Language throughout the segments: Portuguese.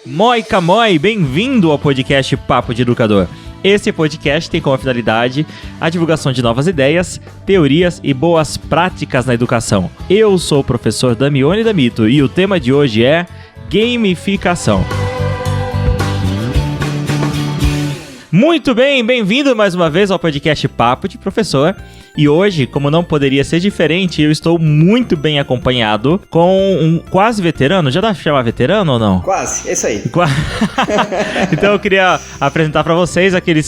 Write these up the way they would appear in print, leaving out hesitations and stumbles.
Moica Moi, bem-vindo ao podcast Papo de Educador. Esse podcast tem como finalidade a divulgação de novas ideias, teorias e boas práticas na educação. Eu sou o professor Damione Damito e o tema de hoje é gamificação. Muito bem, bem-vindo mais uma vez ao podcast Papo de Professor. E hoje, como não poderia ser diferente, eu estou muito bem acompanhado com um quase veterano. Já dá pra chamar veterano ou não? Quase, é isso aí. Então eu queria apresentar para vocês aquele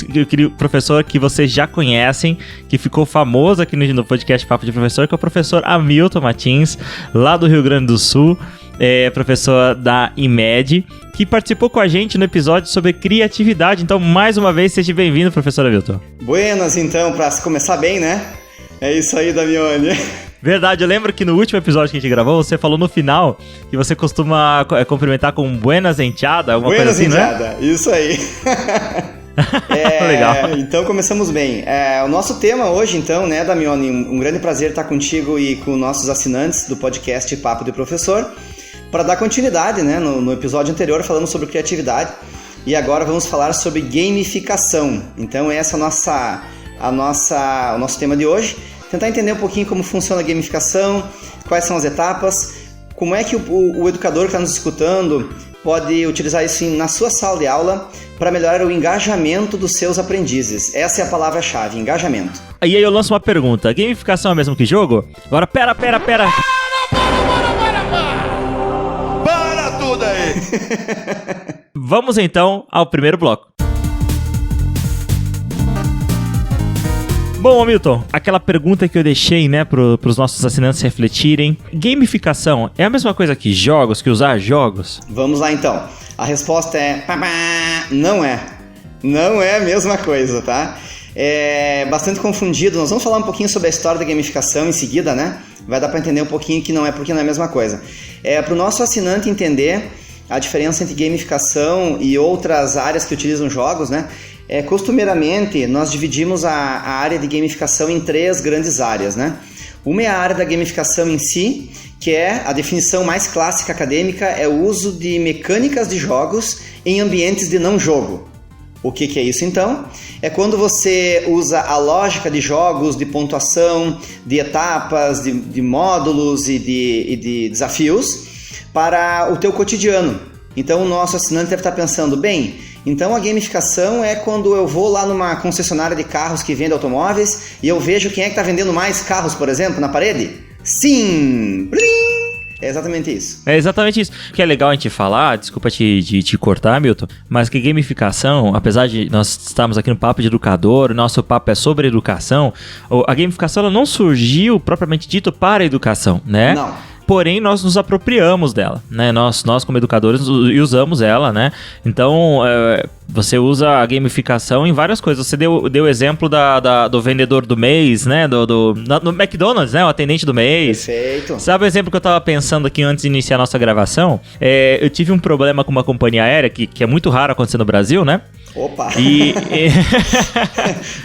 professor que vocês já conhecem, que ficou famoso aqui no podcast Papo de Professor, que é o professor Hamilton Martins, lá do Rio Grande do Sul. Professor da IMED, que participou com a gente no episódio sobre criatividade. Então, mais uma vez, seja bem-vindo, professor Hamilton. Buenas, então, para começar bem, né? É isso aí, Damione. Verdade, eu lembro que no último episódio que a gente gravou, você falou no final que você costuma cumprimentar com buenas enteada, alguma buenas coisa assim, enteada, né? Isso aí. Legal. Então começamos bem. O nosso tema hoje, então, né, Damione, um grande prazer estar contigo e com nossos assinantes do podcast Papo de Professor, para dar continuidade, né, no episódio anterior falamos sobre criatividade e agora vamos falar sobre gamificação. Então essa é o nosso tema de hoje. Tentar entender um pouquinho como funciona a gamificação, quais são as etapas, como é que o educador que está nos escutando pode utilizar isso na sua sala de aula para melhorar o engajamento dos seus aprendizes. Essa é a palavra-chave, engajamento. E aí eu lanço uma pergunta, gamificação é o mesmo que jogo? Agora pera! Para tudo aí! Vamos então ao primeiro bloco. Bom, Hamilton, aquela pergunta que eu deixei, né, pros nossos assinantes refletirem. Gamificação é a mesma coisa que jogos, que usar jogos? Vamos lá, então. A resposta é... não é. Não é a mesma coisa, tá? É bastante confundido. Nós vamos falar um pouquinho sobre a história da gamificação em seguida, né? Vai dar para entender um pouquinho que não é, porque não é a mesma coisa. Para o nosso assinante entender a diferença entre gamificação e outras áreas que utilizam jogos, né? Costumeiramente, nós dividimos a área de gamificação em 3 grandes áreas, né? Uma é a área da gamificação em si, que é a definição mais clássica acadêmica, é o uso de mecânicas de jogos em ambientes de não jogo. O que é isso, então? É quando você usa a lógica de jogos, de pontuação, de etapas, de módulos e de desafios para o teu cotidiano. Então, o nosso assinante deve estar pensando, bem, então a gamificação é quando eu vou lá numa concessionária de carros que vende automóveis e eu vejo quem é que está vendendo mais carros, por exemplo, na parede? Sim! Blim! É exatamente isso. É exatamente isso. O que é legal a gente falar, desculpa te cortar, Milton, mas que gamificação, apesar de nós estarmos aqui no Papo de Educador, o nosso papo é sobre educação, a gamificação ela não surgiu propriamente dito para a educação, né? Não. Porém, nós nos apropriamos dela, né? Nós como educadores, usamos ela, né? Então, você usa a gamificação em várias coisas. Você deu o exemplo do vendedor do mês, né? No McDonald's, né? O atendente do mês. Perfeito. Sabe o exemplo que eu tava pensando aqui antes de iniciar a nossa gravação? Eu tive um problema com uma companhia aérea, que é muito raro acontecer no Brasil, né? Opa!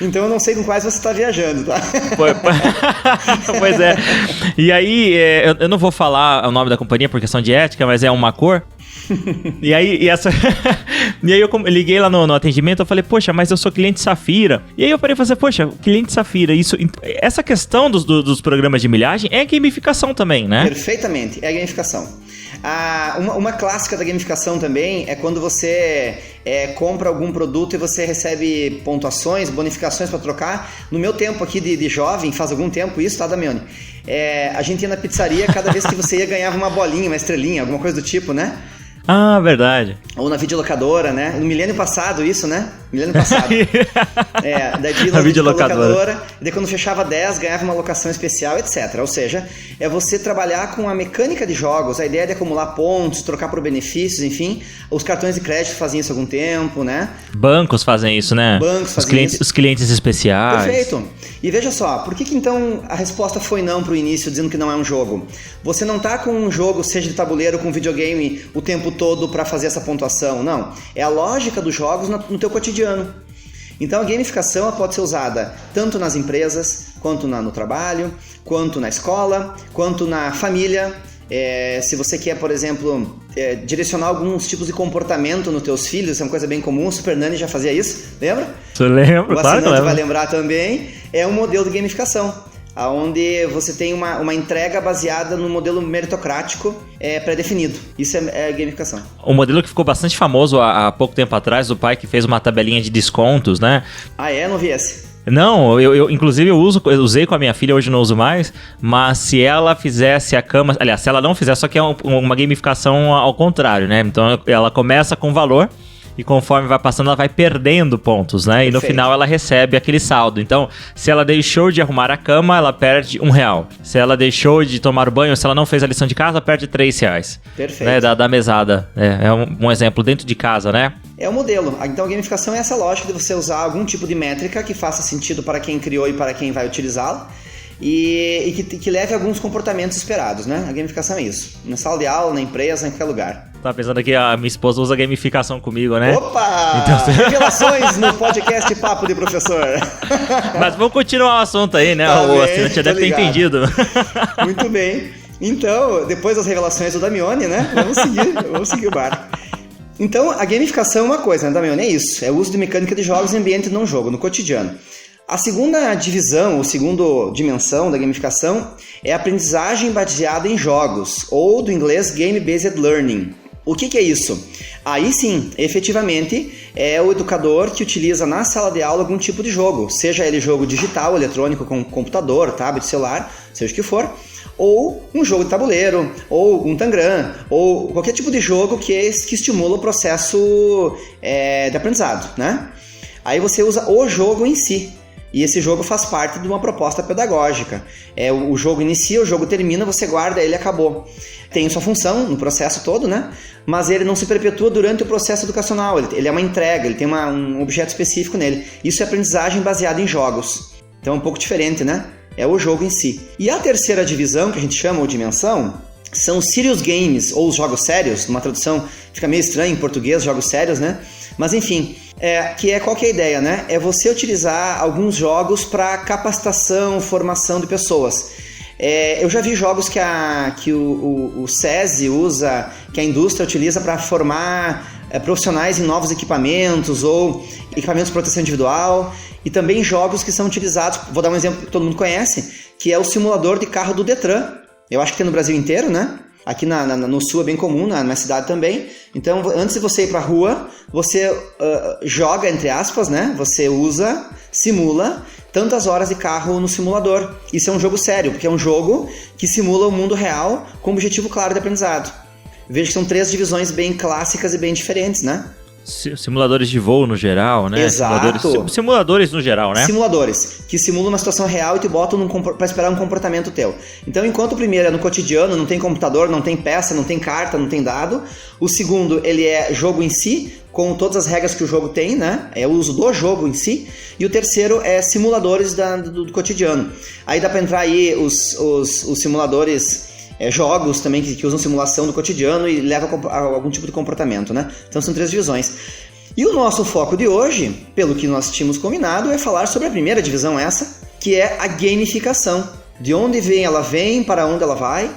Então eu não sei com quais você está viajando, tá? Pois é. E aí, eu não vou falar o nome da companhia por questão de ética, mas é uma cor. E aí eu liguei lá no atendimento, eu falei, poxa, mas eu sou cliente Safira. E aí eu parei e falei, poxa, cliente Safira, essa questão dos programas de milhagem é gamificação também, né? Perfeitamente, é gamificação. Uma clássica da gamificação também é quando você compra algum produto e você recebe pontuações, bonificações para trocar. No meu tempo aqui de jovem, faz algum tempo isso, tá, Damione? A gente ia na pizzaria, cada vez que você ia ganhava uma bolinha, uma estrelinha, alguma coisa do tipo, né? Ah, verdade. Ou na videolocadora, né? No milênio passado isso, né? Milênio passado. Daí tinha na videolocadora. E daí quando fechava 10, ganhava uma locação especial, etc. Ou seja, é você trabalhar com a mecânica de jogos, a ideia de acumular pontos, trocar por benefícios, enfim. Os cartões de crédito fazem isso há algum tempo, né? Bancos fazem isso, né? Bancos fazem isso. Os clientes especiais. Perfeito. E veja só, por que então a resposta foi não pro início, dizendo que não é um jogo? Você não tá com um jogo, seja de tabuleiro, com videogame, o tempo todo para fazer essa pontuação, não. É a lógica dos jogos no teu cotidiano. Então a gamificação pode ser usada tanto nas empresas, quanto no trabalho, quanto na escola, quanto na família. Se você quer, por exemplo, direcionar alguns tipos de comportamento nos teus filhos, isso é uma coisa bem comum, o Super Nanny já fazia isso, lembra? Você lembra? O assinante vai lembrar também, é um modelo de gamificação, onde você tem uma entrega baseada no modelo meritocrático pré-definido. Isso é gamificação. Um modelo que ficou bastante famoso há pouco tempo atrás, do pai que fez uma tabelinha de descontos, né? Ah, não vi esse. Não, inclusive eu usei com a minha filha, hoje não uso mais, mas se ela fizesse a cama, aliás, se ela não fizer, só que é uma gamificação ao contrário, né? Então ela começa com valor e conforme vai passando ela vai perdendo pontos, né? Perfeito. E no final ela recebe aquele saldo. Então, se ela deixou de arrumar a cama, ela perde R$1. Se ela deixou de tomar banho, se ela não fez a lição de casa, ela perde R$3. Perfeito. Né? Da mesada. É um exemplo dentro de casa, né? É o modelo. Então a gamificação é essa lógica de você usar algum tipo de métrica que faça sentido para quem criou e para quem vai utilizá-la e que leve a alguns comportamentos esperados, né? A gamificação é isso. Na sala de aula, na empresa, em qualquer lugar. Tava pensando aqui, a minha esposa usa gamificação comigo, né? Opa! Então... Revelações no podcast Papo de Professor. Mas vamos continuar o assunto aí, né? Tá o assinante já deve ter entendido. Muito bem. Então, depois das revelações do Damione, né? Vamos seguir o barco. Então, a gamificação é uma coisa, né, Damione? É isso. É o uso de mecânica de jogos em ambiente não jogo, no cotidiano. A segunda divisão, ou segunda dimensão da gamificação é a aprendizagem baseada em jogos, ou do inglês Game-Based Learning. O que é isso? Aí sim, efetivamente, é o educador que utiliza na sala de aula algum tipo de jogo, seja ele jogo digital, eletrônico, com computador, tablet, celular, seja o que for, ou um jogo de tabuleiro, ou um tangram, ou qualquer tipo de jogo que estimula o processo de aprendizado, né? Aí você usa o jogo em si. E esse jogo faz parte de uma proposta pedagógica. O jogo inicia, o jogo termina, você guarda ele e acabou. Tem sua função no processo todo, né? Mas ele não se perpetua durante o processo educacional. Ele é uma entrega, ele tem um objeto específico nele. Isso é aprendizagem baseada em jogos. Então é um pouco diferente, né? É o jogo em si. E a terceira divisão, que a gente chama ou dimensão, são os serious games, ou os jogos sérios. Numa tradução fica meio estranho em português, jogos sérios, né? Mas enfim... qual que é a ideia, né? É você utilizar alguns jogos para capacitação, formação de pessoas. Eu já vi jogos que o SESI usa, que a indústria utiliza para formar profissionais em novos equipamentos ou equipamentos de proteção individual, e também jogos que são utilizados, vou dar um exemplo que todo mundo conhece, que é o simulador de carro do Detran. Eu acho que tem no Brasil inteiro, né? Aqui no sul é bem comum, na minha cidade também. Então, antes de você ir para a rua, você joga, entre aspas, né? Você simula tantas horas de carro no simulador. Isso é um jogo sério, porque é um jogo que simula o mundo real com um objetivo claro de aprendizado. Veja que são 3 divisões bem clássicas e bem diferentes, né? Simuladores de voo no geral, né? Exato. Simuladores no geral, né? Simuladores, que simulam uma situação real e te botam para esperar um comportamento teu. Então, enquanto o primeiro é no cotidiano, não tem computador, não tem peça, não tem carta, não tem dado. O segundo, ele é jogo em si, com todas as regras que o jogo tem, né? É o uso do jogo em si. E o terceiro é simuladores do cotidiano. Aí dá para entrar aí os simuladores... jogos também que usam simulação do cotidiano e levam a algum tipo de comportamento, né? Então são 3 divisões. E o nosso foco de hoje, pelo que nós tínhamos combinado, é falar sobre a primeira divisão que é a gamificação. De onde ela vem, para onde ela vai.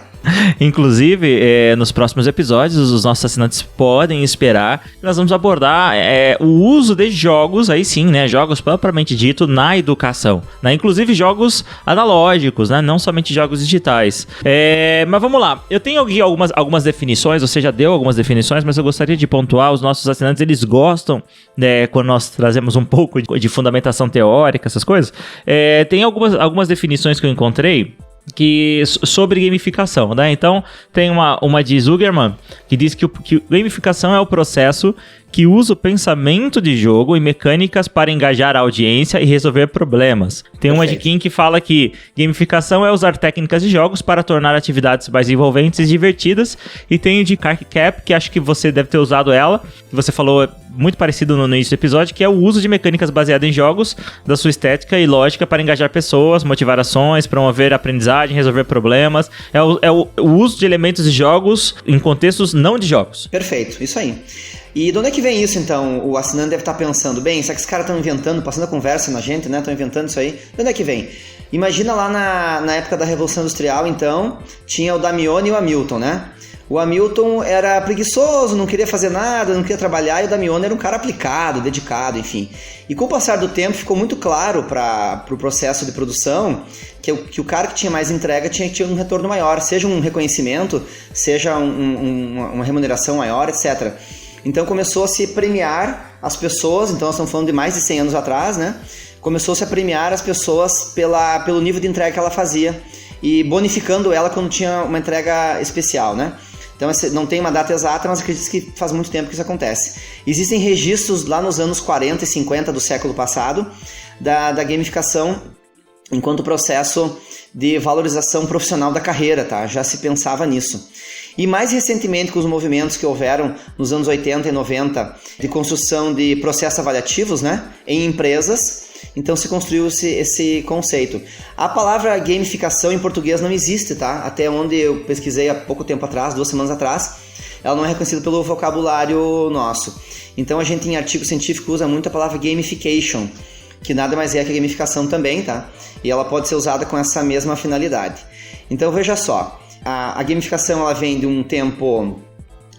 Inclusive, nos próximos episódios, os nossos assinantes podem esperar que nós vamos abordar o uso de jogos, aí sim, né? Jogos propriamente dito na educação, né? Inclusive jogos analógicos, né? Não somente jogos digitais. Mas vamos lá, eu tenho aqui algumas definições, você já deu algumas definições, mas eu gostaria de pontuar, os nossos assinantes, eles gostam, quando nós trazemos um pouco de fundamentação teórica, essas coisas. Tem algumas definições que eu encontrei sobre gamificação, né? Então, tem uma de Zuckerman que diz que gamificação é o processo que usa o pensamento de jogo e mecânicas para engajar a audiência e resolver problemas. Tem uma de Kim que fala que gamificação é usar técnicas de jogos para tornar atividades mais envolventes e divertidas. E tem de Kark Cap, que acho que você deve ter usado ela, que você falou muito parecido no início do episódio, que é o uso de mecânicas baseadas em jogos, da sua estética e lógica para engajar pessoas, motivar ações, promover aprendizagem, resolver problemas. É o uso de elementos de jogos em contextos não de jogos. Perfeito, isso aí. E de onde é que vem isso, então? O assinante deve estar pensando, bem, será que esses caras estão inventando, passando a conversa na gente, né? Estão inventando isso aí. De onde é que vem? Imagina lá na época da Revolução Industrial, então, tinha o Damione e o Hamilton, né? O Hamilton era preguiçoso, não queria fazer nada, não queria trabalhar, e o Damione era um cara aplicado, dedicado, enfim. E com o passar do tempo ficou muito claro para o processo de produção que o cara que tinha mais entrega tinha que ter um retorno maior, seja um reconhecimento, seja uma remuneração maior, etc. Então começou a se premiar as pessoas, então nós estamos falando de mais de 100 anos atrás, né? Começou-se a premiar as pessoas pelo nível de entrega que ela fazia e bonificando ela quando tinha uma entrega especial, né? Então não tem uma data exata, mas acredito que faz muito tempo que isso acontece. Existem registros lá nos anos 40 e 50 do século passado da gamificação enquanto processo de valorização profissional da carreira, tá? Já se pensava nisso. E mais recentemente, com os movimentos que houveram nos anos 80 e 90 de construção de processos avaliativos, né, em empresas, então se construiu esse conceito. A palavra gamificação em português não existe, tá? Até onde eu pesquisei há pouco tempo atrás, 2 semanas atrás, ela não é reconhecida pelo vocabulário nosso. Então a gente em artigo científico usa muito a palavra gamification, que nada mais é que a gamificação também, tá? E ela pode ser usada com essa mesma finalidade. Então veja só, a gamificação ela vem de um tempo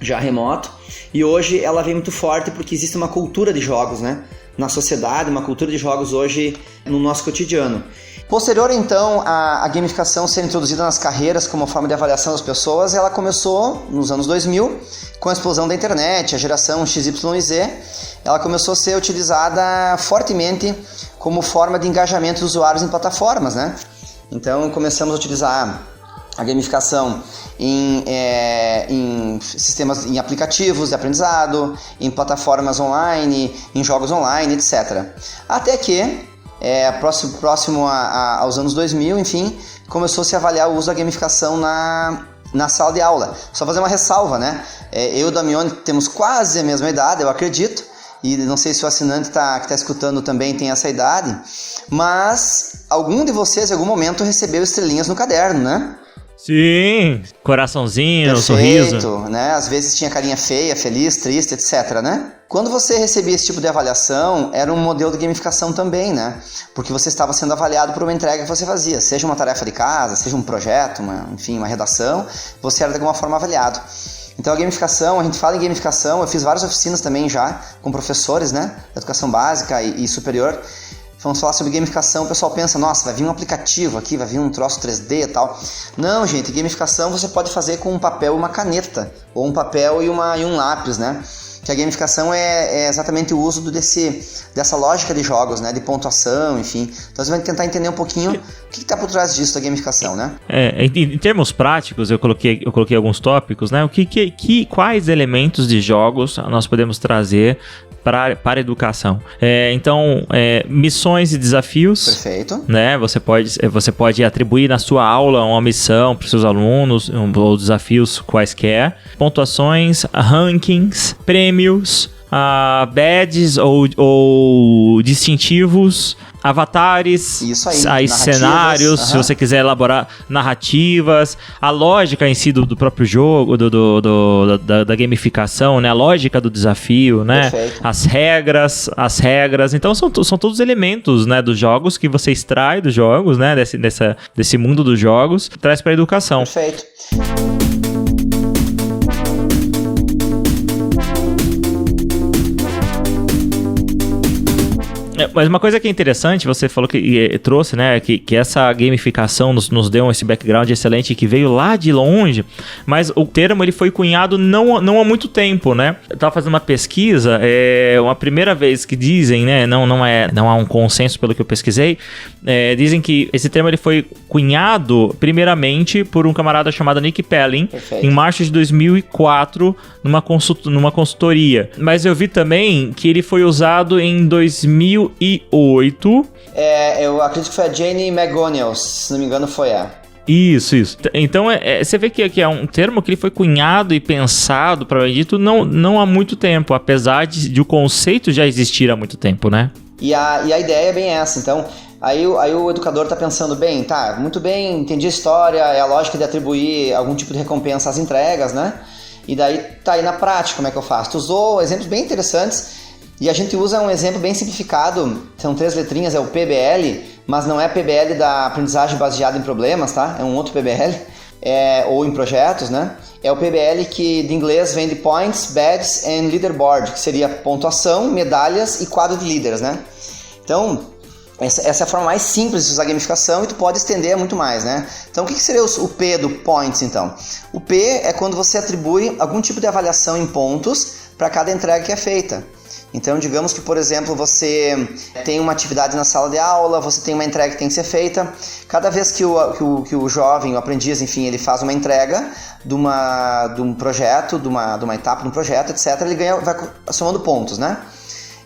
já remoto e hoje ela vem muito forte porque existe uma cultura de jogos, né? Na sociedade, uma cultura de jogos hoje no nosso cotidiano. Posterior, então, a gamificação ser introduzida nas carreiras como forma de avaliação das pessoas, ela começou nos anos 2000, com a explosão da internet, a geração XYZ, ela começou a ser utilizada fortemente como forma de engajamento dos usuários em plataformas, né? Então, começamos a utilizar a gamificação em sistemas, em aplicativos de aprendizado, em plataformas online, em jogos online, etc. Até que, próximo aos anos 2000, enfim, começou a se avaliar o uso da gamificação na sala de aula. Só fazer uma ressalva, né? Eu e o Damione temos quase a mesma idade, eu acredito, e não sei se o assinante que está escutando também tem essa idade, mas algum de vocês em algum momento recebeu estrelinhas no caderno, né? Sim, coraçãozinho, Perfeito, sorriso. Né? Às vezes tinha carinha feia, feliz, triste, etc, né? Quando você recebia esse tipo de avaliação, era um modelo de gamificação também, né? Porque você estava sendo avaliado por uma entrega que você fazia, seja uma tarefa de casa, seja um projeto, uma redação, você era de alguma forma avaliado. Então a gamificação, a gente fala em gamificação, eu fiz várias oficinas também já com professores, né? Da educação básica e superior. Vamos falar sobre gamificação, o pessoal pensa, nossa, vai vir um aplicativo aqui, vai vir um troço 3D e tal. Não, gente, gamificação você pode fazer com um papel e uma caneta, ou um papel e um lápis, né? Que a gamificação é exatamente o uso dessa lógica de jogos, né? De pontuação, enfim. Então você vai tentar entender um pouquinho o que está por trás disso da gamificação, né? Em termos práticos, eu coloquei alguns tópicos, né? Quais elementos de jogos nós podemos trazer para a educação. Então, missões e desafios. Perfeito. Né? Você pode atribuir na sua aula uma missão para os seus alunos, ou desafios quaisquer. Pontuações, rankings, prêmios, badges ou distintivos, avatares, isso aí cenários, se você quiser elaborar narrativas, a lógica em si do próprio jogo, da gamificação, né? A lógica do desafio, né? As regras. Então são todos elementos, né, dos jogos que você extrai dos jogos, né? Desse mundo dos jogos, traz para a educação. Perfeito. Mas uma coisa que é interessante, você falou que trouxe, né, que essa gamificação nos deu esse background excelente que veio lá de longe, mas o termo ele foi cunhado não há muito tempo, né? Eu estava fazendo uma pesquisa, uma primeira vez que dizem, né, não há um consenso pelo que eu pesquisei, dizem que esse termo ele foi cunhado primeiramente por um camarada chamado Nick Pellin, Perfeito. Em março de 2004, numa consultoria. Mas eu vi também que ele foi usado em 2008. Eu acredito que foi a Jane McGonigal, se não me engano foi a. Isso. Então, você vê que é um termo que ele foi cunhado e pensado, para dito, não há muito tempo, apesar de o conceito já existir há muito tempo, né? E a ideia é bem essa, então... Aí o educador está pensando, muito bem, entendi a história, é a lógica de atribuir algum tipo de recompensa às entregas, né? E daí tá aí na prática, como é que eu faço? Tu usou exemplos bem interessantes e a gente usa um exemplo bem simplificado, são 3 letrinhas, é o PBL, mas não é PBL da aprendizagem baseada em problemas, tá? É um outro PBL, ou em projetos, né? É o PBL que de inglês vem de Points, Badges and Leaderboard, que seria pontuação, medalhas e quadro de líderes, né? Então, essa é a forma mais simples de usar gamificação e tu pode estender muito mais, né? Então, o que seria o P do Points, então? O P é quando você atribui algum tipo de avaliação em pontos para cada entrega que é feita. Então, digamos que, por exemplo, você tem uma atividade na sala de aula, você tem uma entrega que tem que ser feita. Cada vez que o jovem, o aprendiz, enfim, ele faz uma entrega de um projeto, de uma etapa de um projeto, etc., ele vai somando pontos, né?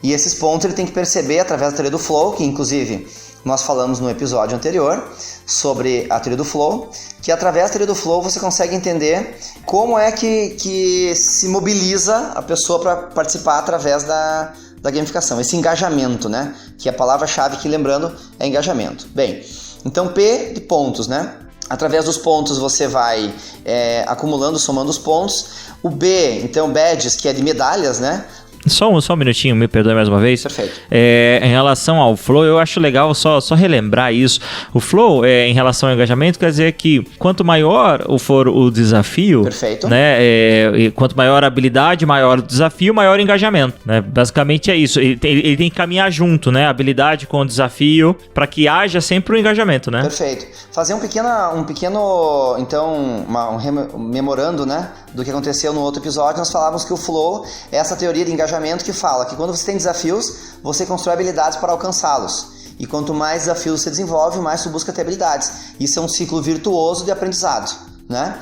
E esses pontos ele tem que perceber através da teoria do flow, que inclusive nós falamos no episódio anterior sobre a teoria do flow, que através da teoria do flow você consegue entender como é que se mobiliza a pessoa para participar através da gamificação, esse engajamento, né? Que a palavra-chave que, lembrando, é engajamento. Bem, então P de pontos, né? Através dos pontos você vai acumulando, somando os pontos. O B, então badges, que é de medalhas, né? Só um minutinho, me perdoe mais uma vez. Perfeito. Em relação ao flow, eu acho legal só relembrar isso. O flow, em relação ao engajamento, quer dizer que quanto maior for o desafio, perfeito, né, e quanto maior a habilidade, maior o desafio, maior o engajamento, né? Basicamente é isso. Ele tem que caminhar junto, né? Habilidade com o desafio, para que haja sempre o engajamento, né? Perfeito. Fazer um pequeno então, memorando, né, do que aconteceu no outro episódio, nós falávamos que o flow é essa teoria de engajamento que fala que quando você tem desafios, você constrói habilidades para alcançá-los. E quanto mais desafios você desenvolve, mais você busca ter habilidades. Isso é um ciclo virtuoso de aprendizado, né?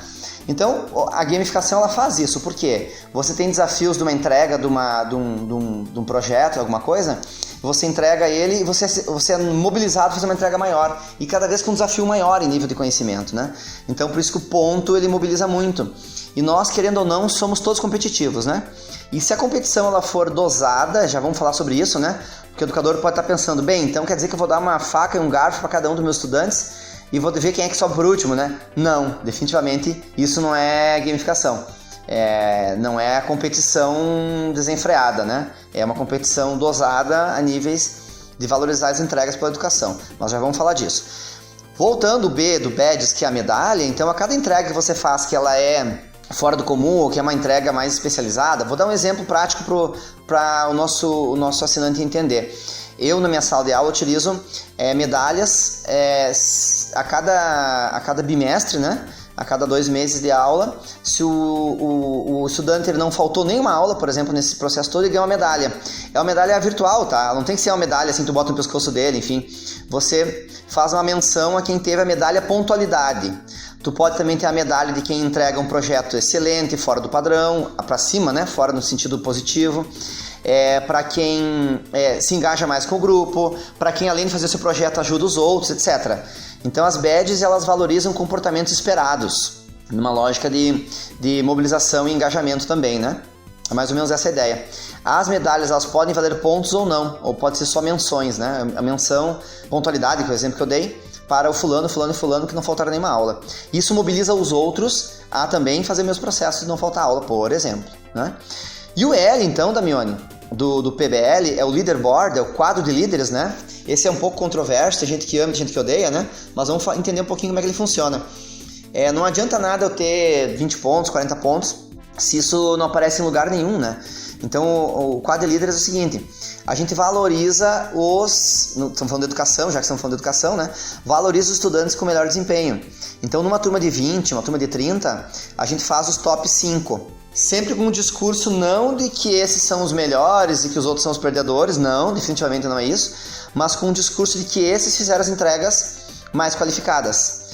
Então, a gamificação ela faz isso. Por quê? Você tem desafios de uma entrega, de um projeto, alguma coisa, você entrega ele e você é mobilizado a fazer uma entrega maior. E cada vez com um desafio maior em nível de conhecimento, né? Então, por isso que o ponto ele mobiliza muito. E nós, querendo ou não, somos todos competitivos, né? E se a competição ela for dosada, já vamos falar sobre isso, né? Porque o educador pode estar pensando, bem, então quer dizer que eu vou dar uma faca e um garfo para cada um dos meus estudantes e vou ver quem é que sobe por último, né? Não, definitivamente isso não é gamificação. Não é a competição desenfreada, né? É uma competição dosada a níveis de valorizar as entregas pela educação. Nós já vamos falar disso. Voltando o B do Badges, que é a medalha, então a cada entrega que você faz que ela é fora do comum ou que é uma entrega mais especializada, vou dar um exemplo prático para o nosso assinante entender. Eu, na minha sala de aula, utilizo medalhas a cada bimestre, né? A cada 2 meses de aula. Se o estudante ele não faltou nenhuma aula, por exemplo, nesse processo todo, ele ganha uma medalha. É uma medalha virtual, tá? Ela não tem que ser uma medalha assim, tu bota no pescoço dele, enfim. Você faz uma menção a quem teve a medalha pontualidade. Tu pode também ter a medalha de quem entrega um projeto excelente, fora do padrão, para cima, né? Fora no sentido positivo. Para quem se engaja mais com o grupo, para quem além de fazer seu projeto ajuda os outros, etc. Então as badges elas valorizam comportamentos esperados, numa lógica de mobilização e engajamento também, né? É mais ou menos essa a ideia. As medalhas elas podem valer pontos ou não, ou pode ser só menções, né? A menção, pontualidade, que é o exemplo que eu dei, para o fulano que não faltaram nenhuma aula. Isso mobiliza os outros a também fazer meus processos de não faltar aula, por exemplo, né? E o L, então, Damione, do PBL, é o leaderboard, é o quadro de líderes, né? Esse é um pouco controverso, tem gente que ama, tem gente que odeia, né? Mas vamos entender um pouquinho como é que ele funciona. Não adianta nada eu ter 20 pontos, 40 pontos, se isso não aparece em lugar nenhum, né? Então, o quadro de líderes é o seguinte, a gente valoriza estamos falando de educação, já que estamos falando de educação, né? Valoriza os estudantes com melhor desempenho. Então, numa turma de 20, uma turma de 30, a gente faz os top 5. Sempre com um discurso não de que esses são os melhores e que os outros são os perdedores, não, definitivamente não é isso, mas com um discurso de que esses fizeram as entregas mais qualificadas.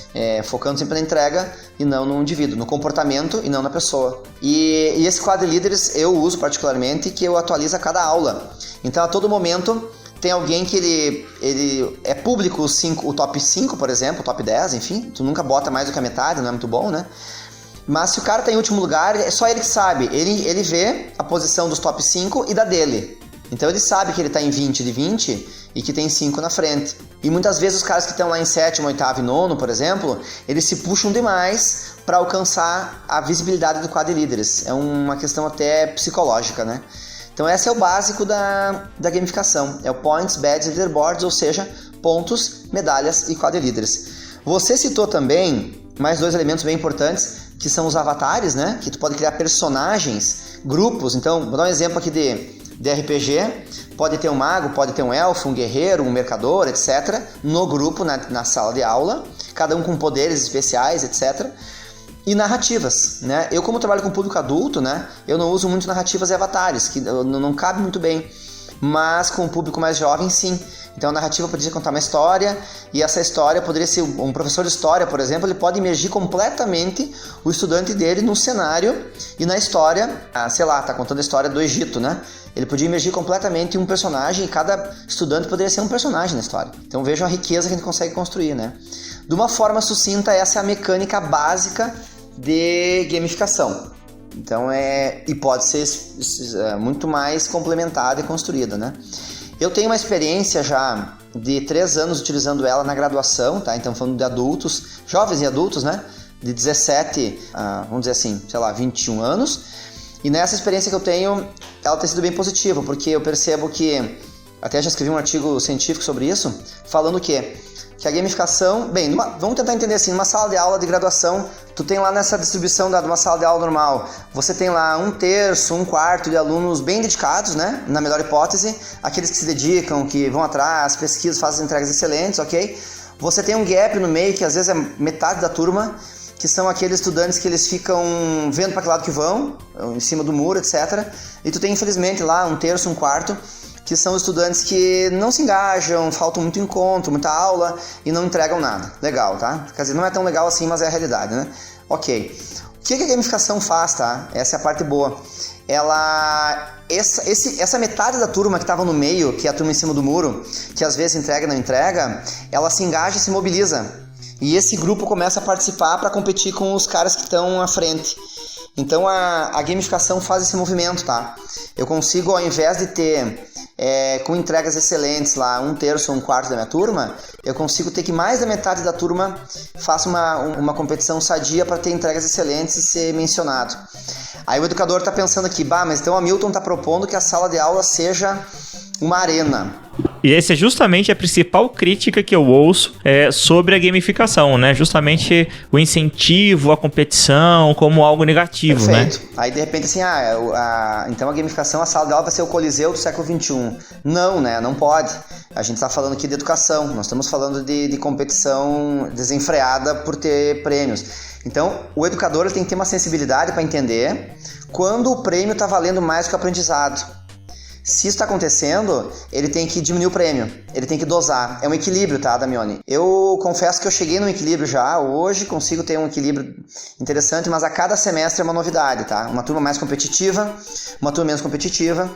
Focando sempre na entrega e não no indivíduo, no comportamento e não na pessoa. E esse quadro de líderes eu uso particularmente, que eu atualizo a cada aula. Então a todo momento tem alguém que ele é público, o top 5, por exemplo, o top 10, enfim, tu nunca bota mais do que a metade, não é muito bom, né? Mas se o cara tá em último lugar, é só ele que sabe. Ele vê a posição dos top 5 e da dele. Então ele sabe que ele tá em 20 de 20 e que tem 5 na frente. E muitas vezes os caras que estão lá em 7º, 8º e 9º, por exemplo, eles se puxam demais para alcançar a visibilidade do quadro de líderes. É uma questão até psicológica, né? Então esse é o básico da gamificação. É o Points, Badges e Leaderboards, ou seja, pontos, medalhas e quadrilíderes. Você citou também mais 2 elementos bem importantes, que são os avatares, né? Que tu pode criar personagens, grupos. Então, vou dar um exemplo aqui de RPG. Pode ter um mago, pode ter um elfo, um guerreiro, um mercador, etc. No grupo, na sala de aula. Cada um com poderes especiais, etc. E narrativas, né? Eu, como trabalho com público adulto, né? Eu não uso muito narrativas e avatares, que não cabe muito bem. Mas com o público mais jovem, sim. Então a narrativa poderia contar uma história, e essa história poderia ser um professor de história, por exemplo, ele pode imergir completamente o estudante dele no cenário e na história, sei lá, tá contando a história do Egito, né? Ele podia imergir completamente em um personagem, e cada estudante poderia ser um personagem na história. Então vejam a riqueza que a gente consegue construir, né? De uma forma sucinta, essa é a mecânica básica de gamificação. Então e pode ser muito mais complementada e construída, né? Eu tenho uma experiência já de 3 anos utilizando ela na graduação, tá? Então falando de adultos, jovens e adultos, né? De 17 a, vamos dizer assim, 21 anos. E nessa experiência que eu tenho, ela tem sido bem positiva, porque eu percebo que, até já escrevi um artigo científico sobre isso, falando que a gamificação, vamos tentar entender assim, numa sala de aula de graduação, tu tem lá nessa distribuição de uma sala de aula normal, você tem lá 1/3, 1/4 de alunos bem dedicados, né? Na melhor hipótese, aqueles que se dedicam, que vão atrás, pesquisam, fazem entregas excelentes, ok? Você tem um gap no meio, que às vezes é metade da turma, que são aqueles estudantes que eles ficam vendo para que lado que vão, em cima do muro, etc. E tu tem, infelizmente, lá 1/3, 1/4, que são estudantes que não se engajam, faltam muito encontro, muita aula e não entregam nada. Legal, tá? Quer dizer, não é tão legal assim, mas é a realidade, né? Ok. O que a gamificação faz, tá? Essa é a parte boa. Essa metade da turma que estava no meio, que é a turma em cima do muro, que às vezes entrega e não entrega, ela se engaja e se mobiliza. E esse grupo começa a participar para competir com os caras que estão à frente. Então a gamificação faz esse movimento, tá? Eu consigo, ao invés de ter com entregas excelentes lá 1/3 ou 1/4 da minha turma, eu consigo ter que mais da metade da turma faça uma competição sadia para ter entregas excelentes e ser mencionado. Aí o educador está pensando aqui, mas então o Hamilton está propondo que a sala de aula seja uma arena. E essa é justamente a principal crítica que eu ouço sobre a gamificação, né? Justamente o incentivo à competição como algo negativo, perfeito, né? Aí de repente assim, então a gamificação, a sala de aula vai ser o Coliseu do século XXI. Não, né? Não pode. A gente está falando aqui de educação, nós estamos falando de competição desenfreada por ter prêmios. Então, o educador ele tem que ter uma sensibilidade para entender quando o prêmio está valendo mais que o aprendizado. Se isso está acontecendo, ele tem que diminuir o prêmio, ele tem que dosar. É um equilíbrio, tá, Damione? Eu confesso que eu cheguei num equilíbrio já, hoje consigo ter um equilíbrio interessante, mas a cada semestre é uma novidade, tá? Uma turma mais competitiva, uma turma menos competitiva.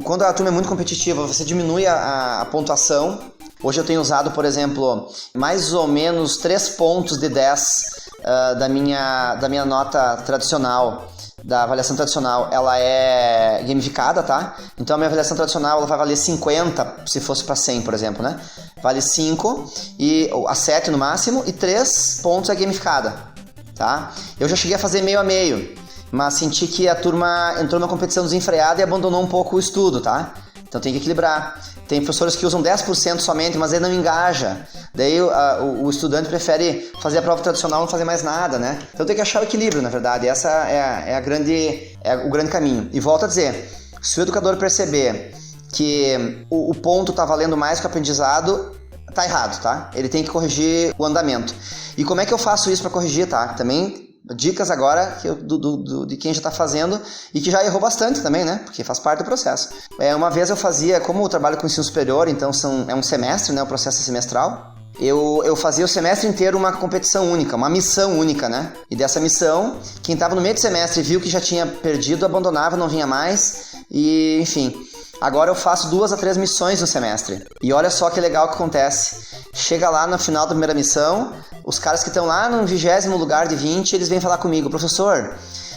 Quando a turma é muito competitiva, você diminui a pontuação. Hoje eu tenho usado, por exemplo, mais ou menos 3 pontos de 10 da minha nota tradicional. Da avaliação tradicional, ela é gamificada, tá? Então a minha avaliação tradicional ela vai valer 50 se fosse para 100, por exemplo, né? Vale 5 e a 7 no máximo e 3 pontos é gamificada, tá? Eu já cheguei a fazer meio a meio, mas senti que a turma entrou numa competição desenfreada e abandonou um pouco o estudo, tá? Então tem que equilibrar. Tem professores que usam 10% somente, mas ele não engaja. Daí o estudante prefere fazer a prova tradicional e não fazer mais nada, né? Então tem que achar o equilíbrio, na verdade. Essa é o grande caminho. E volto a dizer, se o educador perceber que o ponto está valendo mais que o aprendizado, tá errado, tá? Ele tem que corrigir o andamento. E como é que eu faço isso para corrigir, tá? Também dicas agora de quem já está fazendo e que já errou bastante também, né? Porque faz parte do processo. Uma vez eu fazia, como eu trabalho com ensino superior, então é um semestre, né? O processo é semestral. Eu fazia o semestre inteiro uma competição única, uma missão única, né? E dessa missão, quem estava no meio do semestre viu que já tinha perdido, abandonava, não vinha mais e, enfim... Agora eu faço 2 a 3 missões no semestre. E olha só que legal que acontece. Chega lá no final da primeira missão, os caras que estão lá no 20º lugar de 20, eles vêm falar comigo, professor,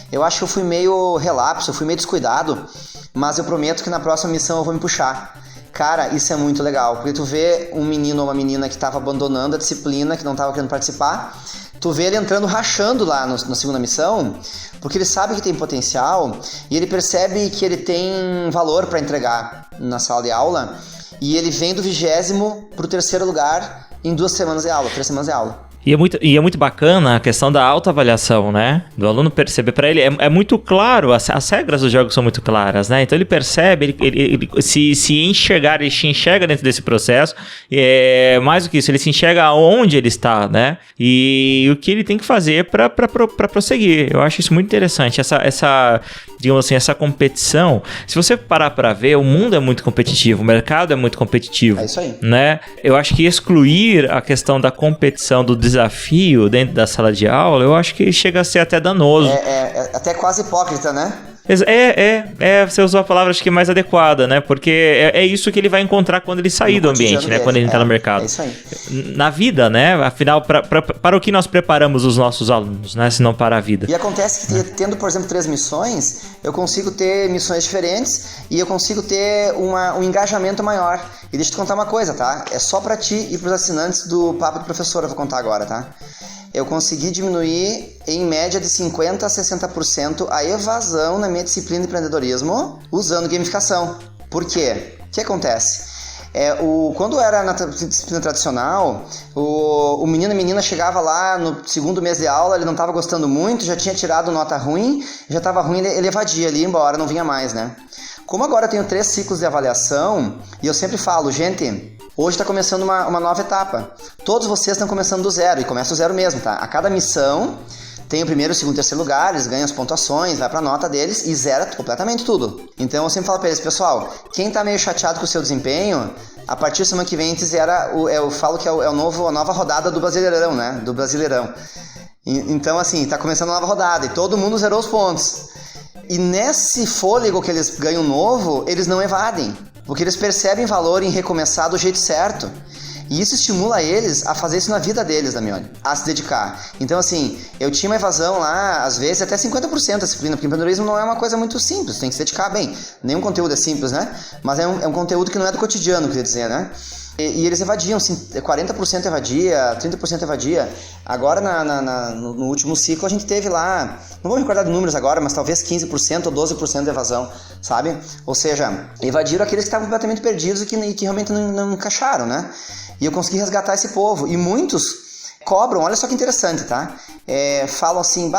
eu acho que eu fui meio relapso, eu fui meio descuidado, mas eu prometo que na próxima missão eu vou me puxar. Cara, isso é muito legal, porque tu vê um menino ou uma menina que estava abandonando a disciplina, que não estava querendo participar, tu vê ele entrando rachando lá na segunda missão, porque ele sabe que tem potencial e ele percebe que ele tem valor para entregar na sala de aula e ele vem do 20º pro 3º lugar em 2 semanas de aula, 3 semanas de aula. E é muito bacana a questão da autoavaliação, né? Do aluno perceber, para ele é muito claro, as regras do jogo são muito claras, né? Então ele percebe, ele se enxergar, ele se enxerga dentro desse processo, mais do que isso, ele se enxerga onde ele está, né? E o que ele tem que fazer para prosseguir. Eu acho isso muito interessante, essa, digamos assim, essa competição. Se você parar para ver, o mundo é muito competitivo, o mercado é muito competitivo. É isso aí. Né? Eu acho que excluir a questão da competição, do desafio dentro da sala de aula, eu acho que chega a ser até danoso. É até quase hipócrita, né? Você usou a palavra, acho que mais adequada, né? Porque é isso que ele vai encontrar quando ele sair do ambiente, né? Quando ele entrar no mercado. É isso aí. Na vida, né? Afinal, para o que nós preparamos os nossos alunos, né? Se não para a vida. E acontece que tendo, por exemplo, 3 missões, eu consigo ter missões diferentes e eu consigo ter um engajamento maior. E deixa eu te contar uma coisa, tá? É só pra ti e pros assinantes do Papo do Professor, eu vou contar agora, tá? Eu consegui diminuir em média de 50% a 60% a evasão na minha disciplina de empreendedorismo usando gamificação. Por quê? O que acontece? Quando era na disciplina tradicional, o menino e menina chegava lá no 2º mês de aula, ele não estava gostando muito, já tinha tirado nota ruim, já estava ruim, ele evadia, ele ia embora, não vinha mais, né? Como agora eu tenho 3 ciclos de avaliação, e eu sempre falo, gente, hoje está começando uma nova etapa. Todos vocês estão começando do zero, e começa do zero mesmo, tá? A cada missão tem o 1º, 2º, 3º lugar, eles ganham as pontuações, vai pra nota deles e zera completamente tudo. Então eu sempre falo pra eles, pessoal, quem tá meio chateado com o seu desempenho, a partir da semana que vem a gente zera, eu falo que é a nova rodada do Brasileirão, né? Do Brasileirão. Então assim, tá começando a nova rodada e todo mundo zerou os pontos. E nesse fôlego que eles ganham novo, eles não evadem, porque eles percebem valor em recomeçar do jeito certo. E isso estimula eles a fazer isso na vida deles, Damione, a se dedicar. Então, assim, eu tinha uma evasão lá, às vezes, até 50% da disciplina, porque empreendedorismo não é uma coisa muito simples, tem que se dedicar bem. Nenhum conteúdo é simples, né? Mas é um conteúdo que não é do cotidiano, queria dizer, né? E eles evadiam, assim, 40% evadia, 30% evadia. Agora, no último ciclo, a gente teve lá, não vou me recordar de números agora, mas talvez 15% ou 12% de evasão, sabe? Ou seja, evadiram aqueles que estavam completamente perdidos e que realmente não encaixaram, né? E eu consegui resgatar esse povo. E muitos cobram, olha só que interessante, tá? Falam assim,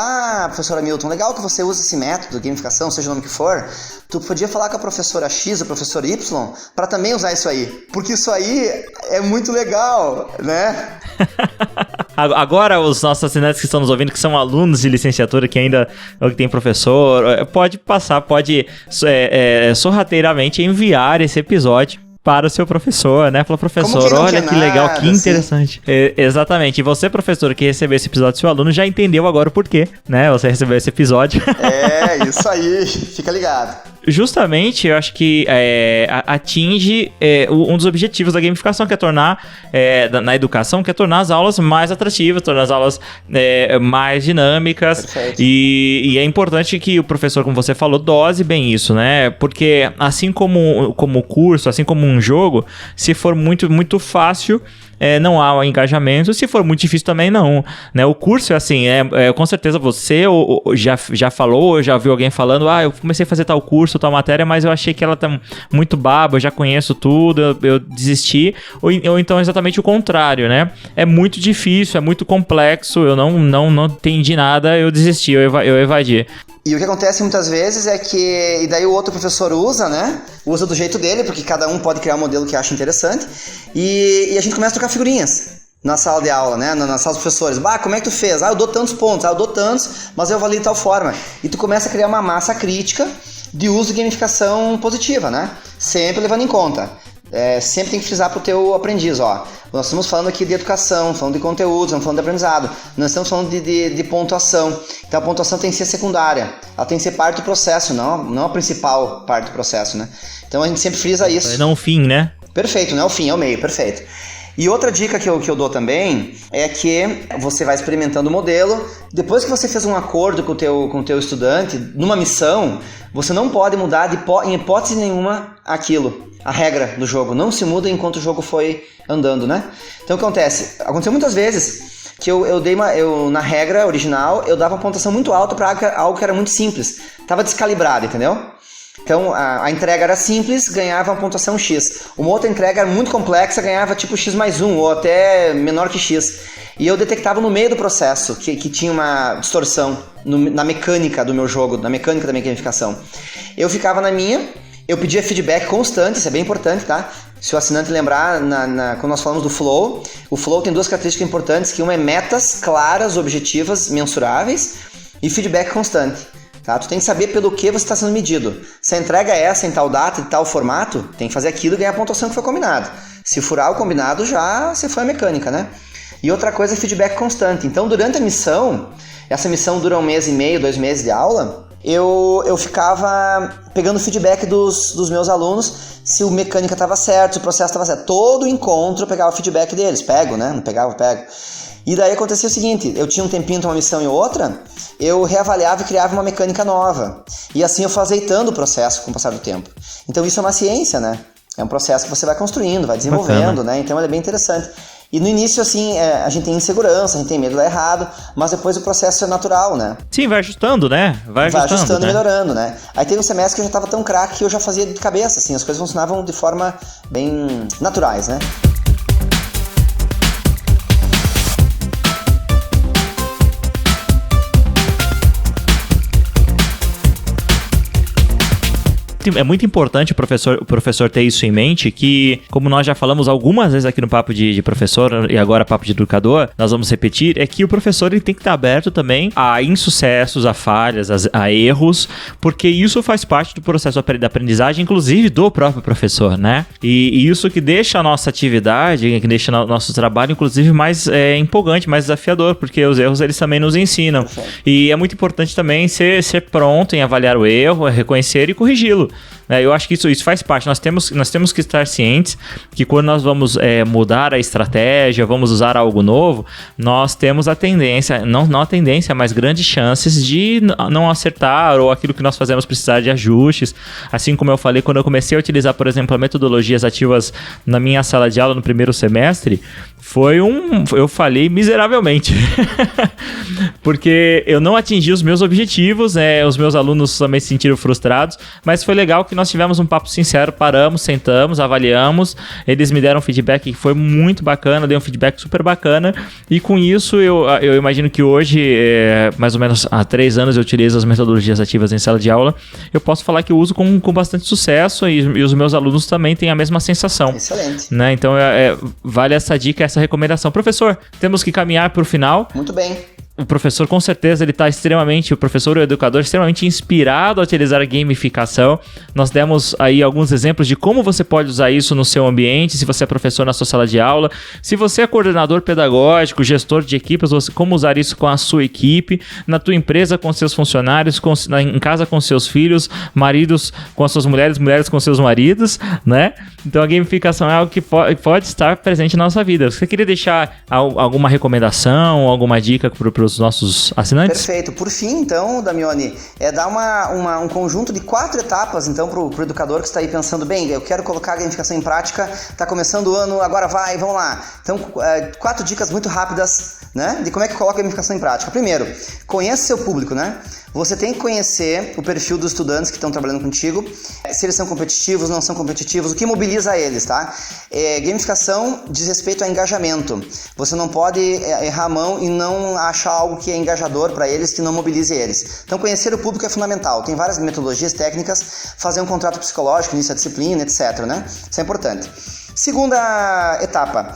professora Milton, legal que você usa esse método de gamificação, seja o nome que for, tu podia falar com a professora X, a professora Y, para também usar isso aí, porque isso aí é muito legal, né? Agora, os nossos assinantes que estão nos ouvindo, que são alunos de licenciatura, que ainda tem professor, pode sorrateiramente enviar esse episódio para o seu professor, né? Falou, professor, olha que legal, que interessante. Assim. Exatamente. E você, professor, que recebeu esse episódio do seu aluno, já entendeu agora o porquê, né? Você recebeu esse episódio. Isso aí. Fica ligado. Justamente, eu acho que atinge um dos objetivos da gamificação, que é tornar, na educação, que é tornar as aulas mais atrativas, tornar as aulas mais dinâmicas. Perfeito. E é importante que o professor, como você falou, dose bem isso, né? Porque assim como o curso, assim como um jogo, se for muito, muito fácil, não há engajamento. Se for muito difícil também não, né? O curso é assim, com certeza você já falou, já viu alguém falando, eu comecei a fazer tal curso, tal matéria, mas eu achei que ela tá muito baba, eu já conheço tudo, eu desisti, ou então exatamente o contrário, né? É muito difícil, é muito complexo, eu não entendi nada, eu desisti, eu evadi. E o que acontece muitas vezes é que, e daí o outro professor usa, né? Usa do jeito dele, porque cada um pode criar um modelo que acha interessante, e a gente começa a trocar figurinhas na sala de aula, né? Na sala dos professores. Como é que tu fez? Eu dou tantos pontos, eu dou tantos, mas eu avalio de tal forma. E tu começa a criar uma massa crítica de uso de gamificação positiva, né? Sempre levando em conta. Sempre tem que frisar pro teu aprendiz, nós estamos falando aqui de educação, falando de conteúdo, estamos falando de aprendizado, nós estamos falando de pontuação. Então a pontuação tem que ser secundária, ela tem que ser parte do processo, não a principal parte do processo, né? Então a gente sempre frisa isso. Não o fim, né? Perfeito, não é o fim, é o meio, perfeito. E outra dica que eu dou também é que você vai experimentando o modelo. Depois que você fez um acordo com o teu estudante, numa missão, você não pode mudar em hipótese nenhuma aquilo. A regra do jogo não se muda enquanto o jogo foi andando, né? Então o que acontece? Aconteceu muitas vezes que eu na regra original, eu dava uma pontuação muito alta para algo que era muito simples. Tava descalibrado, entendeu? Então, a entrega era simples, ganhava uma pontuação X. Uma outra entrega era muito complexa, ganhava tipo X mais 1, ou até menor que X. E eu detectava no meio do processo que tinha uma distorção na mecânica do meu jogo, na mecânica da minha gamificação. Eu ficava na minha, eu pedia feedback constante, isso é bem importante, tá? Se o assinante lembrar, quando nós falamos do Flow, o Flow tem 2 características importantes, que uma é metas claras, objetivas, mensuráveis, e feedback constante. Tá? Tu tem que saber pelo que você está sendo medido. Se a entrega é essa em tal data e tal formato, tem que fazer aquilo e ganhar a pontuação que foi combinado. Se furar o combinado, já você foi a mecânica, né? E outra coisa é feedback constante. Então, durante a missão, essa missão dura 1 mês e meio, 2 meses de aula, eu ficava pegando feedback dos meus alunos, se o mecânica estava certo, se o processo estava certo. Todo encontro eu pegava feedback deles. Pego, né? Não pegava, pego. E daí acontecia o seguinte, eu tinha um tempinho entre uma missão e outra, eu reavaliava e criava uma mecânica nova. E assim eu fui azeitando o processo com o passar do tempo. Então isso é uma ciência, né? É um processo que você vai construindo, vai desenvolvendo, né? Então ele é bem interessante. E no início, assim, a gente tem insegurança, a gente tem medo de dar errado, mas depois o processo é natural, né? Sim, vai ajustando, né? Vai ajustando e melhorando, né? Aí teve um semestre que eu já estava tão craque que eu já fazia de cabeça, assim, as coisas funcionavam de forma bem naturais, né? É muito importante o professor ter isso em mente, que, como nós já falamos algumas vezes aqui no Papo de Professor e agora Papo de Educador, nós vamos repetir, é que o professor ele tem que estar aberto também a insucessos, a falhas, a erros, porque isso faz parte do processo da aprendizagem, inclusive do próprio professor, né? E isso que deixa a nossa atividade, que deixa o nosso trabalho, inclusive, mais empolgante, mais desafiador, porque os erros eles também nos ensinam. E é muito importante também ser pronto em avaliar o erro, reconhecer e corrigi-lo. Eu acho que isso faz parte. Nós temos que estar cientes que quando nós vamos mudar a estratégia, vamos usar algo novo, nós temos a tendência, não a tendência, mas grandes chances de não acertar ou aquilo que nós fazemos precisar de ajustes. Assim como eu falei, quando eu comecei a utilizar, por exemplo, metodologias ativas na minha sala de aula no primeiro semestre, eu falhei miseravelmente. Porque eu não atingi os meus objetivos, os meus alunos também se sentiram frustrados, mas foi legal que nós tivemos um papo sincero, paramos, sentamos, avaliamos, eles me deram feedback que foi muito bacana, dei um feedback super bacana, e com isso eu imagino que hoje, mais ou menos há 3 anos eu utilizo as metodologias ativas em sala de aula, eu posso falar que eu uso com bastante sucesso e os meus alunos também têm a mesma sensação. Excelente. Né? Então vale essa dica, essa recomendação. Professor, temos que caminhar para o final. Muito bem. O professor, com certeza, o professor ou educador, extremamente inspirado a utilizar a gamificação. Nós demos aí alguns exemplos de como você pode usar isso no seu ambiente, se você é professor na sua sala de aula, se você é coordenador pedagógico, gestor de equipes, como usar isso com a sua equipe, na tua empresa com seus funcionários, em casa com seus filhos, maridos com as suas mulheres, mulheres com seus maridos, né? Então a gamificação é algo que pode estar presente na nossa vida. Você queria deixar alguma recomendação, alguma dica para os nossos assinantes? Perfeito. Por fim, então, Damione, dar um conjunto de 4 etapas, então, para o educador que está aí pensando, bem, eu quero colocar a gamificação em prática, está começando o ano, agora vai, vamos lá. Então, 4 dicas muito rápidas, né, de como é que coloca a gamificação em prática. Primeiro, conheça seu público, né? Você tem que conhecer o perfil dos estudantes que estão trabalhando contigo, se eles são competitivos, não são competitivos, o que mobiliza eles, tá? Gamificação diz respeito a engajamento. Você não pode errar a mão e não achar algo que é engajador para eles, que não mobilize eles. Então, conhecer o público é fundamental. Tem várias metodologias técnicas, fazer um contrato psicológico, início da disciplina, etc, né? Isso é importante. Segunda etapa,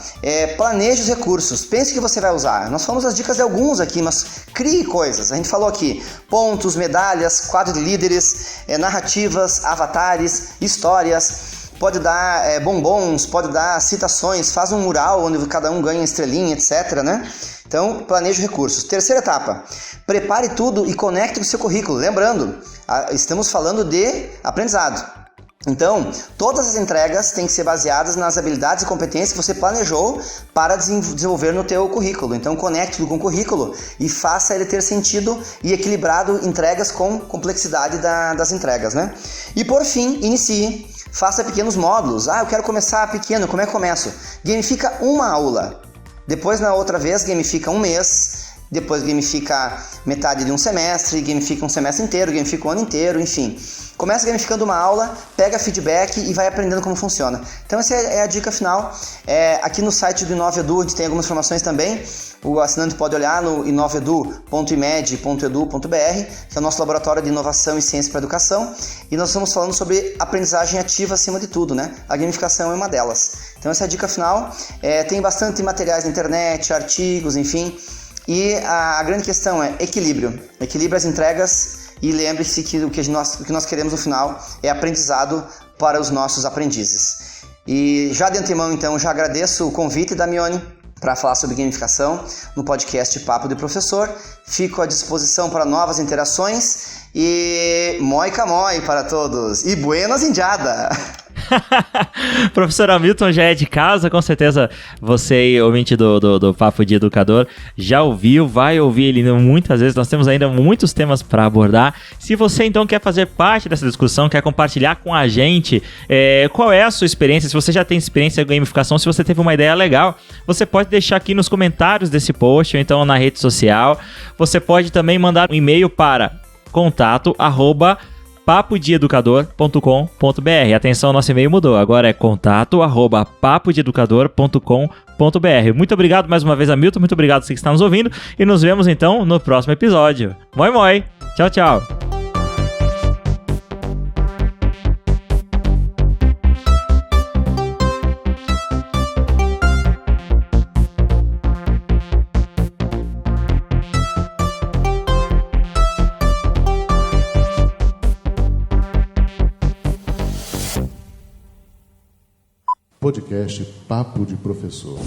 planeje os recursos, pense o que você vai usar. Nós falamos as dicas de alguns aqui, mas crie coisas. A gente falou aqui, pontos, medalhas, quadro de líderes, narrativas, avatares, histórias, pode dar bombons, pode dar citações, faz um mural onde cada um ganha estrelinha, etc, né? Então, planeje os recursos. Terceira etapa, prepare tudo e conecte com o seu currículo. Lembrando, estamos falando de aprendizado. Então, todas as entregas têm que ser baseadas nas habilidades e competências que você planejou para desenvolver no teu currículo. Então, conecte tudo com o currículo e faça ele ter sentido e equilibrado entregas com complexidade das entregas, né? E por fim, inicie. Faça pequenos módulos. Eu quero começar pequeno, como é que começo? Gamifica uma aula. Depois, na outra vez, gamifica um mês. depois gamifica metade de um semestre, gamifica um semestre inteiro, gamifica um ano inteiro, enfim. Começa gamificando uma aula, pega feedback e vai aprendendo como funciona. Então essa é a dica final. Aqui no site do InovaEdu a gente tem algumas informações também. O assinante pode olhar no inovaedu.imed.edu.br, que é o nosso laboratório de inovação e ciência para educação. E nós estamos falando sobre aprendizagem ativa acima de tudo, né? A gamificação é uma delas. Então essa é a dica final. Tem bastante materiais na internet, artigos, enfim. E a grande questão é equilíbrio. Equilibre as entregas. E lembre-se que o que nós queremos no final é aprendizado para os nossos aprendizes. E já de antemão, então, já agradeço o convite da Mione para falar sobre gamificação no podcast Papo de Professor. Fico à disposição para novas interações e moica moi para todos. E buenas indiada! Professor Hamilton já é de casa, com certeza você, ouvinte do Papo de Educador, já ouviu, vai ouvir ele muitas vezes. Nós temos ainda muitos temas para abordar. Se você então quer fazer parte dessa discussão, quer compartilhar com a gente qual é a sua experiência, se você já tem experiência com gamificação, se você teve uma ideia legal, você pode deixar aqui nos comentários desse post ou então na rede social. Você pode também mandar um e-mail para contato@papodeeducador.com.br. Atenção, nosso e-mail mudou, agora é contato@papodeeducador.com.br. Muito obrigado mais uma vez, Hamilton, muito obrigado a você que está nos ouvindo e nos vemos então no próximo episódio. Moi moi, tchau, tchau. Podcast Papo de Professor.